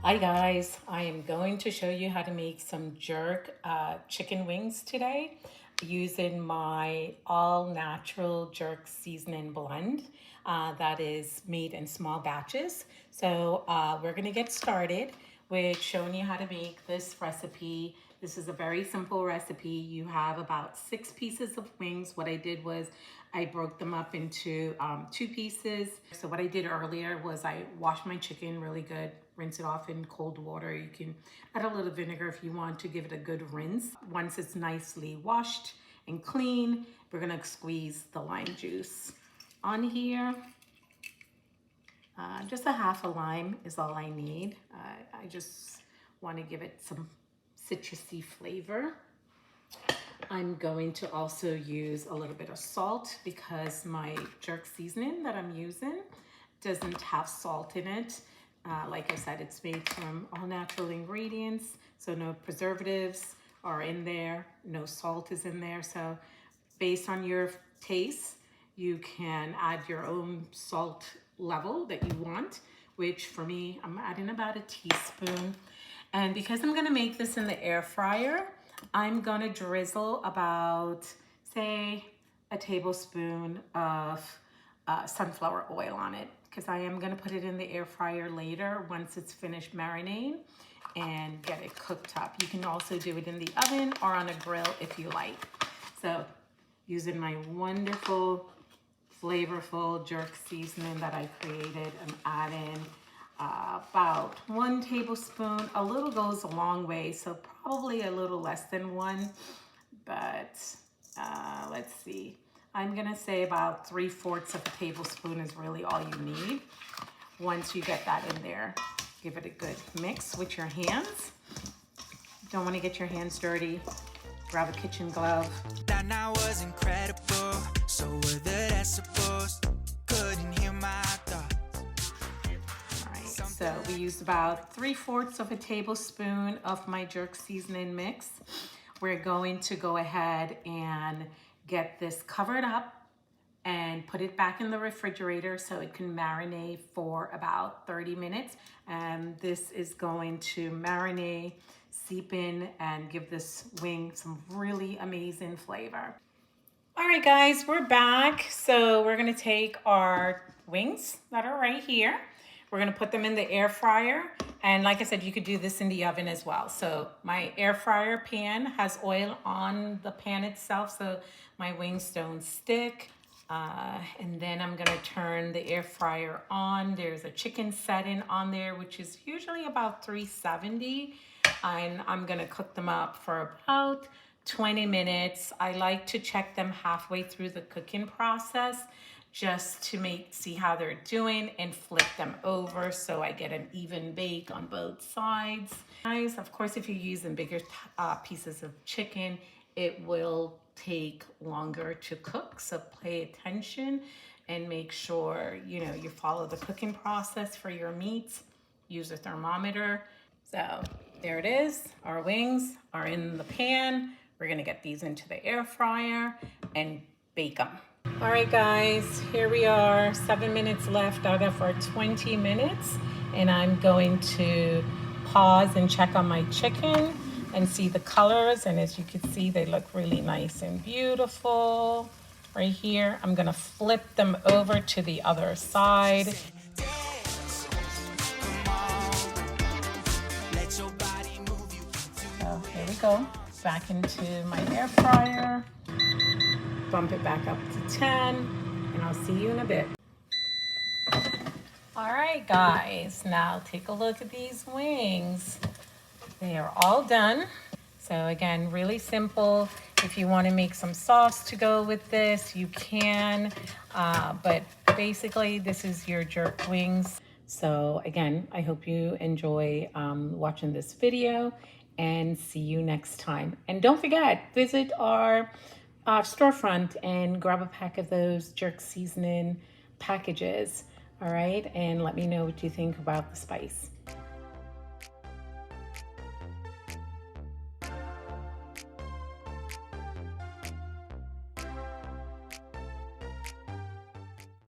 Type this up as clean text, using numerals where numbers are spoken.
Hi guys, I am going to show you how to make some jerk chicken wings today using my all natural jerk seasoning blend that is made in small batches. So we're gonna get started with showing you how to make this recipe. This is a very simple recipe. You have about 6 pieces of wings. What I did was I broke them up into 2 pieces. So what I did earlier was I washed my chicken really good, rinse it off in cold water. You can add a little vinegar if you want to give it a good rinse. Once it's nicely washed and clean, we're gonna squeeze the lime juice on here. Just a half a lime is all I need. I just want to give it some citrusy flavor. I'm going to also use a little bit of salt because my jerk seasoning that I'm using doesn't have salt in it. Like I said, it's made from all natural ingredients, so no preservatives are in there, no salt is in there. So based on your taste, you can add your own salt level that you want, which for me, I'm adding about a teaspoon. And because I'm gonna make this in the air fryer, I'm gonna drizzle about, say, a tablespoon of sunflower oil on it, because I am gonna put it in the air fryer later once it's finished marinating and get it cooked up. You can also do it in the oven or on a grill if you like. So using my wonderful flavorful jerk seasoning that I created, I'm adding about 1 tablespoon. A little goes a long way, so probably a little less than 1, but let's see. I'm gonna say about 3/4 of a tablespoon is really all you need. Once you get that in there, give it a good mix with your hands. Don't wanna get your hands dirty. Grab a kitchen glove. That night was incredible. So were the decibels. Couldn't hear my thoughts. All right, so we used about 3/4 of a tablespoon of my jerk seasoning mix. We're going to go ahead and get this covered up and put it back in the refrigerator so it can marinate for about 30 minutes. And this is going to marinate, seep in, and give this wing some really amazing flavor. All right, guys, we're back. So we're gonna take our wings that are right here. We're gonna put them in the air fryer. And like I said, you could do this in the oven as well. So my air fryer pan has oil on the pan itself, so my wings don't stick. And then I'm gonna turn the air fryer on. There's a chicken setting on there, which is usually about 370. And I'm gonna cook them up for about 20 minutes. I like to check them halfway through the cooking process just to see how they're doing and flip them over so I get an even bake on both sides. Guys, of course, if you're using bigger pieces of chicken, it will take longer to cook, so pay attention and make sure you follow the cooking process for your meats. Use a thermometer. So there it is. Our wings are in the pan. We're gonna get these into the air fryer and bake them. All right, guys, here we are. 7 minutes left out of our 20 minutes. And I'm going to pause and check on my chicken and see the colors. And as you can see, they look really nice and beautiful. Right here, I'm gonna flip them over to the other side. So here we go, back into my air fryer. Bump it back up to 10, and I'll see you in a bit. All right, guys, now take a look at these wings. They are all done. So again, really simple. If you want to make some sauce to go with this, you can, but basically this is your jerk wings. So again, I hope you enjoy watching this video, and see you next time. And don't forget, visit our storefront and grab a pack of those jerk seasoning packages. All right, and let me know what you think about the spice.